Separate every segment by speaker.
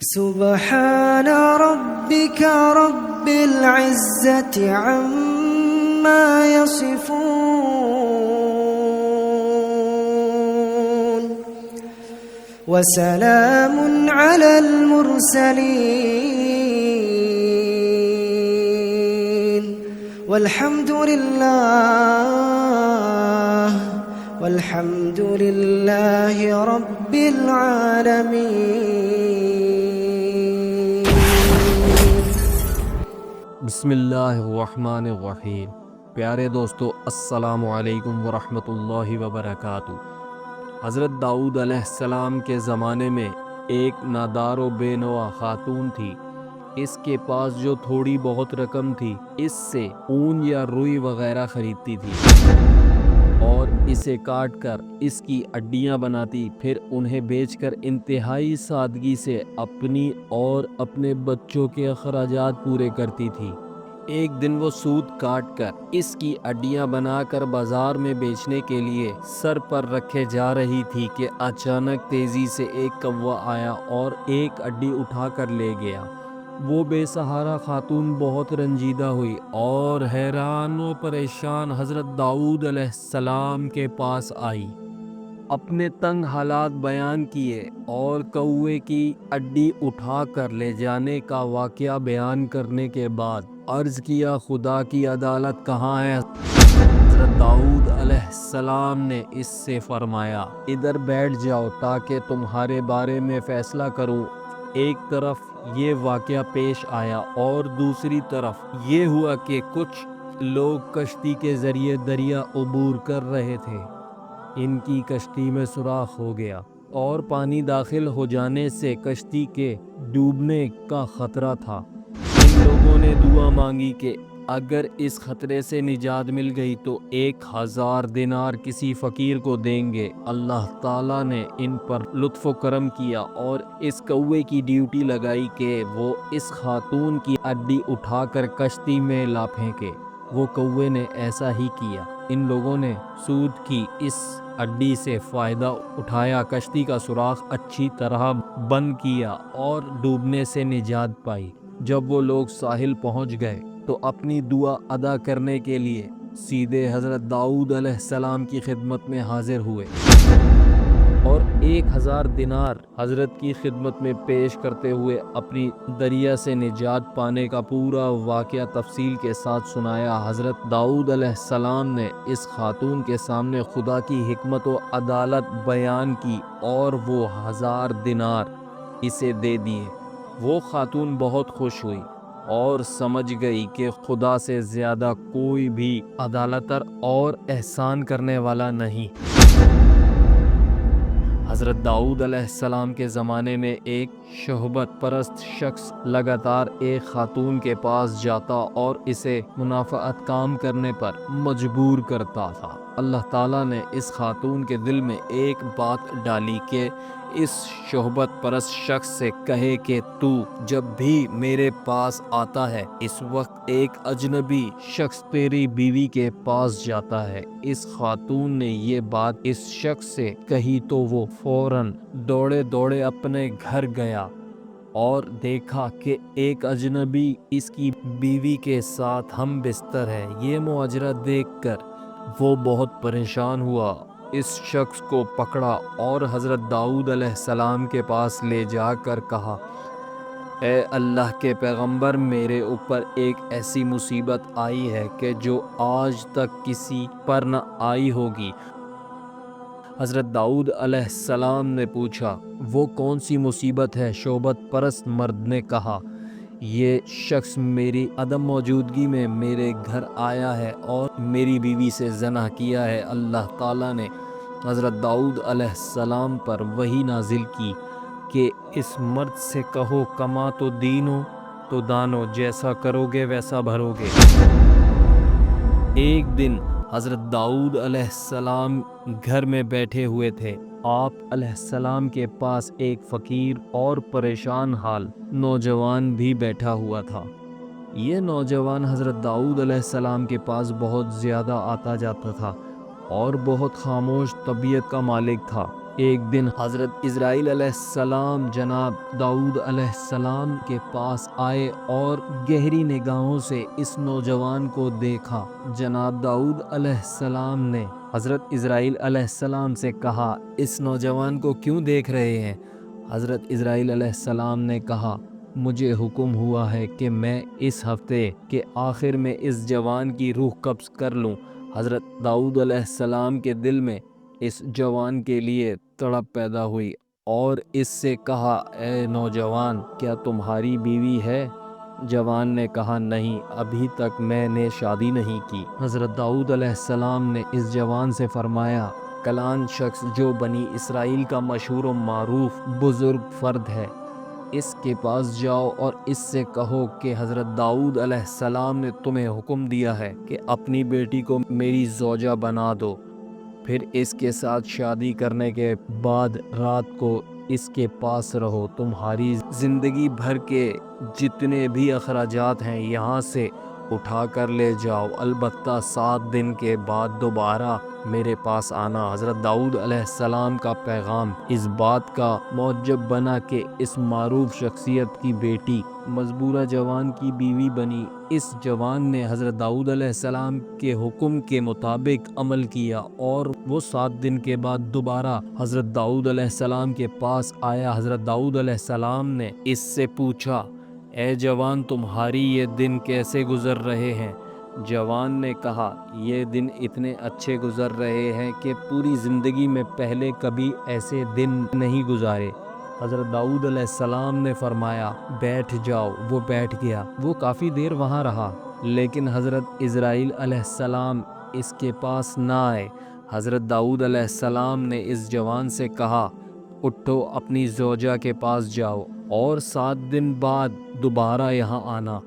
Speaker 1: سبحان ربك رب العزة عما يصفون وسلام على المرسلين والحمد لله رب العالمين.
Speaker 2: بسم اللہ الرحمن الرحیم. پیارے دوستو، السلام علیکم ورحمۃ اللہ وبرکاتہ. حضرت داؤد علیہ السلام کے زمانے میں ایک نادار و بے نوا خاتون تھی. اس کے پاس جو تھوڑی بہت رقم تھی اس سے اون یا روئی وغیرہ خریدتی تھی اور اسے کاٹ کر اس کی ہڈیاں بناتی، پھر انہیں بیچ کر انتہائی سادگی سے اپنی اور اپنے بچوں کے اخراجات پورے کرتی تھی. ایک دن وہ سود کاٹ کر اس کی ہڈیاں بنا کر بازار میں بیچنے کے لیے سر پر رکھے جا رہی تھی کہ اچانک تیزی سے ایک کوہ آیا اور ایک ہڈی اٹھا کر لے گیا. وہ بے سہارا خاتون بہت رنجیدہ ہوئی اور حیران و پریشان حضرت داؤد علیہ السلام کے پاس آئی. اپنے تنگ حالات بیان کیے اور کوے کی ہڈی اٹھا کر لے جانے کا واقعہ بیان کرنے کے بعد عرض کیا، خدا کی عدالت کہاں ہے؟ حضرت داؤد علیہ السلام نے اس سے فرمایا، ادھر بیٹھ جاؤ تاکہ تمہارے بارے میں فیصلہ کروں. ایک طرف یہ واقعہ پیش آیا اور دوسری طرف یہ ہوا کہ کچھ لوگ کشتی کے ذریعے دریا عبور کر رہے تھے. ان کی کشتی میں سوراخ ہو گیا اور پانی داخل ہو جانے سے کشتی کے ڈوبنے کا خطرہ تھا. ان لوگوں نے دعا مانگی کہ اگر اس خطرے سے نجات مل گئی تو 1000 دینار کسی فقیر کو دیں گے. اللہ تعالیٰ نے ان پر لطف و کرم کیا اور اس کوے کی ڈیوٹی لگائی کہ وہ اس خاتون کی ہڈی اٹھا کر کشتی میں لا پھینکے. وہ کوے نے ایسا ہی کیا. ان لوگوں نے سود کی اس ہڈی سے فائدہ اٹھایا، کشتی کا سوراخ اچھی طرح بند کیا اور ڈوبنے سے نجات پائی. جب وہ لوگ ساحل پہنچ گئے تو اپنی دعا ادا کرنے کے لیے سیدھے حضرت داؤد علیہ السلام کی خدمت میں حاضر ہوئے اور 1000 دینار حضرت کی خدمت میں پیش کرتے ہوئے اپنی دریا سے نجات پانے کا پورا واقعہ تفصیل کے ساتھ سنایا. حضرت داؤد علیہ السلام نے اس خاتون کے سامنے خدا کی حکمت و عدالت بیان کی اور وہ 1000 دینار اسے دے دیے. وہ خاتون بہت خوش ہوئی اور سمجھ گئی کہ خدا سے زیادہ کوئی بھی عدالتر اور احسان کرنے والا نہیں. حضرت داؤد علیہ السلام کے زمانے میں ایک شہوت پرست شخص لگاتار ایک خاتون کے پاس جاتا اور اسے منافعت کام کرنے پر مجبور کرتا تھا. اللہ تعالیٰ نے اس خاتون کے دل میں ایک بات ڈالی کہ اس شہوت پرست شخص سے کہے کہ تو جب بھی میرے پاس آتا ہے اس وقت ایک اجنبی شخص تیری بیوی کے پاس جاتا ہے. اس خاتون نے یہ بات اس شخص سے کہی تو وہ فوراً دوڑے دوڑے اپنے گھر گیا اور دیکھا کہ ایک اجنبی اس کی بیوی کے ساتھ ہم بستر ہے. یہ ماجرا دیکھ کر وہ بہت پریشان ہوا. اس شخص کو پکڑا اور حضرت داؤد علیہ السلام کے پاس لے جا کر کہا، اے اللہ کے پیغمبر، میرے اوپر ایک ایسی مصیبت آئی ہے کہ جو آج تک کسی پر نہ آئی ہوگی. حضرت داؤد علیہ السلام نے پوچھا، وہ کون سی مصیبت ہے؟ شہوت پرست مرد نے کہا، یہ شخص میری عدم موجودگی میں میرے گھر آیا ہے اور میری بیوی سے زنا کیا ہے. اللہ تعالیٰ نے حضرت داؤد علیہ السلام پر وحی نازل کی کہ اس مرد سے کہو، کما تو دینو تو دانو، جیسا کرو گے ویسا بھرو گے. ایک دن حضرت داؤد علیہ السلام گھر میں بیٹھے ہوئے تھے. آپ علیہ السلام کے پاس ایک فقیر اور پریشان حال نوجوان بھی بیٹھا ہوا تھا. یہ نوجوان حضرت داؤد علیہ السلام کے پاس بہت زیادہ آتا جاتا تھا اور بہت خاموش طبیعت کا مالک تھا. ایک دن حضرت اسرائیل علیہ السلام جناب داؤد علیہ السلام کے پاس آئے اور گہری نگاہوں سے اس نوجوان کو دیکھا۔ جناب داؤد علیہ السلام نے حضرت اسرائیل علیہ السلام سے کہا، اس نوجوان کو کیوں دیکھ رہے ہیں؟ حضرت اسرائیل علیہ السلام نے کہا، مجھے حکم ہوا ہے کہ میں اس ہفتے کے آخر میں اس جوان کی روح قبض کر لوں۔ حضرت داؤد علیہ السلام کے دل میں اس جوان کے لیے تڑپ پیدا ہوئی اور اس سے کہا، اے نوجوان، کیا تمہاری بیوی ہے؟ جوان نے کہا، نہیں، ابھی تک میں نے شادی نہیں کی۔ حضرت داؤد علیہ السلام نے اس جوان سے فرمایا، کلان شخص جو بنی اسرائیل کا مشہور و معروف بزرگ فرد ہے، اس کے پاس جاؤ اور اس سے کہو کہ حضرت داؤد علیہ السلام نے تمہیں حکم دیا ہے کہ اپنی بیٹی کو میری زوجہ بنا دو، پھر اس کے ساتھ شادی کرنے کے بعد رات کو اس کے پاس رہو، تمہاری زندگی بھر کے جتنے بھی اخراجات ہیں یہاں سے اٹھا کر لے جاؤ، البتہ 7 دن کے بعد دوبارہ میرے پاس آنا۔ حضرت داؤد علیہ السلام کا پیغام اس بات کا موجب بنا کہ اس معروف شخصیت کی بیٹی مذکورہ جوان کی بیوی بنی۔ اس جوان نے حضرت داؤد علیہ السلام کے حکم کے مطابق عمل کیا اور وہ 7 دن کے بعد دوبارہ حضرت داؤد علیہ السلام کے پاس آیا۔ حضرت داؤد علیہ السلام نے اس سے پوچھا، اے جوان، تمہاری یہ دن کیسے گزر رہے ہیں؟ جوان نے کہا، یہ دن اتنے اچھے گزر رہے ہیں کہ پوری زندگی میں پہلے کبھی ایسے دن نہیں گزارے۔ حضرت داؤد علیہ السلام نے فرمایا، بیٹھ جاؤ۔ وہ بیٹھ گیا۔ وہ کافی دیر وہاں رہا، لیکن حضرت اسرائیل علیہ السلام اس کے پاس نہ آئے۔ حضرت داؤد علیہ السلام نے اس جوان سے کہا، اٹھو، اپنی زوجہ کے پاس جاؤ اور 7 دن بعد دوبارہ یہاں آنا۔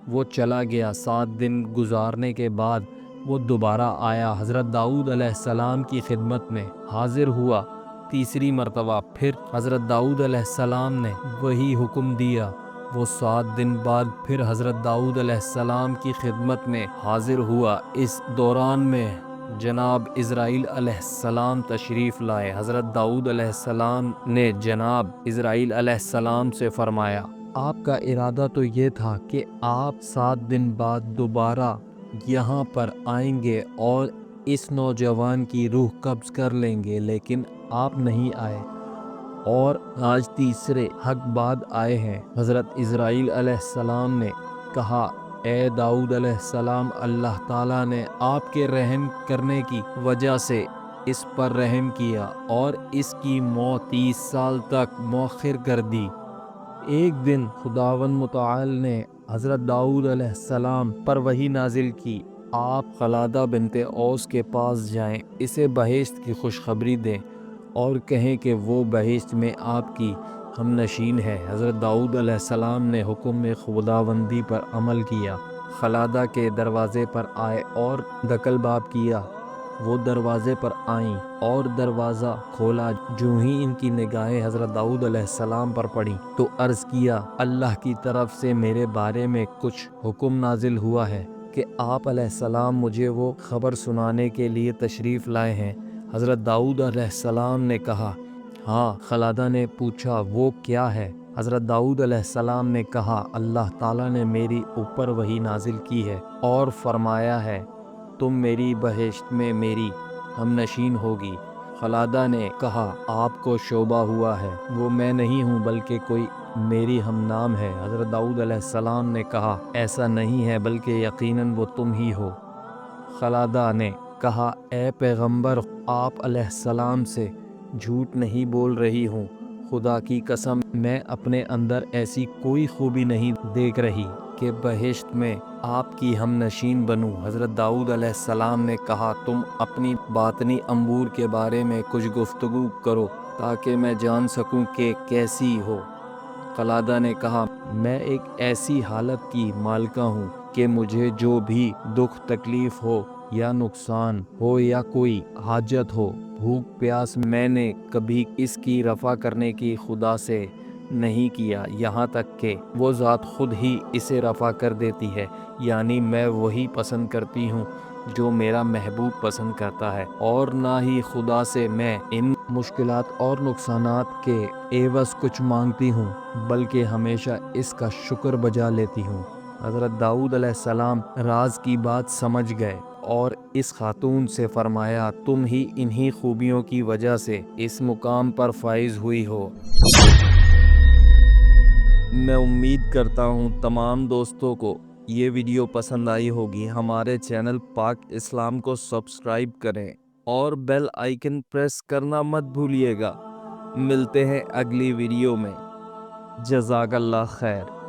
Speaker 2: وہ چلا گیا۔ 7 دن گزارنے کے بعد وہ دوبارہ آیا، حضرت داؤد علیہ السلام کی خدمت میں حاضر ہوا۔ تیسری مرتبہ پھر حضرت داؤد علیہ السلام نے وہی حکم دیا۔ وہ 7 دن بعد پھر حضرت داؤد علیہ السلام کی خدمت میں حاضر ہوا۔ اس دوران میں جناب اسرائیل علیہ السلام تشریف لائے۔ حضرت داؤد علیہ السلام نے جناب اسرائیل علیہ السلام سے فرمایا، آپ کا ارادہ تو یہ تھا کہ آپ 7 دن بعد دوبارہ یہاں پر آئیں گے اور اس نوجوان کی روح قبض کر لیں گے، لیکن آپ نہیں آئے اور آج تیسرے حق بعد آئے ہیں۔ حضرت اسرائیل علیہ السلام نے کہا، اے داؤد علیہ السلام، اللہ تعالیٰ نے آپ کے رحم کرنے کی وجہ سے اس پر رحم کیا اور اس کی موت 30 سال تک مؤخر کر دی۔ ایک دن خداوند متعال نے حضرت داؤد علیہ السلام پر وحی نازل کی، آپ خلادہ بنت اوس کے پاس جائیں، اسے بہشت کی خوشخبری دیں اور کہیں کہ وہ بہشت میں آپ کی ہم نشین ہے۔ حضرت داؤد علیہ السلام نے حکم خداوندی پر عمل کیا، خلادہ کے دروازے پر آئے اور دکل باب کیا۔ وہ دروازے پر آئیں اور دروازہ کھولا۔ جو ہی ان کی نگاہیں حضرت داؤد علیہ السلام پر پڑیں تو عرض کیا، اللہ کی طرف سے میرے بارے میں کچھ حکم نازل ہوا ہے کہ آپ علیہ السلام مجھے وہ خبر سنانے کے لیے تشریف لائے ہیں۔ حضرت داؤد علیہ السلام نے کہا، ہاں۔ خلادہ نے پوچھا، وہ کیا ہے؟ حضرت داؤد علیہ السلام نے کہا، اللہ تعالیٰ نے میری اوپر وحی نازل کی ہے اور فرمایا ہے، تم میری بہشت میں میری ہم نشین ہوگی۔ خلادہ نے کہا، آپ کو شوبہ ہوا ہے، وہ میں نہیں ہوں بلکہ کوئی میری ہم نام ہے۔ حضرت داؤد علیہ السلام نے کہا، ایسا نہیں ہے بلکہ یقیناً وہ تم ہی ہو۔ خلادہ نے کہا، اے پیغمبر، آپ علیہ السلام سے جھوٹ نہیں بول رہی ہوں، خدا کی قسم میں اپنے اندر ایسی کوئی خوبی نہیں دیکھ رہی کہ بہشت میں آپ کی ہم نشین بنوں۔ حضرت داؤد علیہ السلام نے کہا، تم اپنی باطنی امور کے بارے میں کچھ گفتگو کرو تاکہ میں جان سکوں کہ کیسی ہو۔ خلادہ نے کہا، میں ایک ایسی حالت کی مالکہ ہوں کہ مجھے جو بھی دکھ تکلیف ہو یا نقصان ہو یا کوئی حاجت ہو، بھوک پیاس، میں نے کبھی اس کی رفع کرنے کی خدا سے نہیں کیا، یہاں تک کہ وہ ذات خود ہی اسے رفع کر دیتی ہے۔ یعنی میں وہی پسند کرتی ہوں جو میرا محبوب پسند کرتا ہے، اور نہ ہی خدا سے میں ان مشکلات اور نقصانات کے عوض کچھ مانگتی ہوں، بلکہ ہمیشہ اس کا شکر بجا لیتی ہوں۔ حضرت داؤد علیہ السلام راز کی بات سمجھ گئے اور اس خاتون سے فرمایا، تم ہی انہی خوبیوں کی وجہ سے اس مقام پر فائز ہوئی ہو۔ میں امید کرتا ہوں تمام دوستوں کو یہ ویڈیو پسند آئی ہوگی۔ ہمارے چینل پاک اسلام کو سبسکرائب کریں اور بیل آئیکن پریس کرنا مت بھولیے گا۔ ملتے ہیں اگلی ویڈیو میں۔ جزاک اللہ خیر۔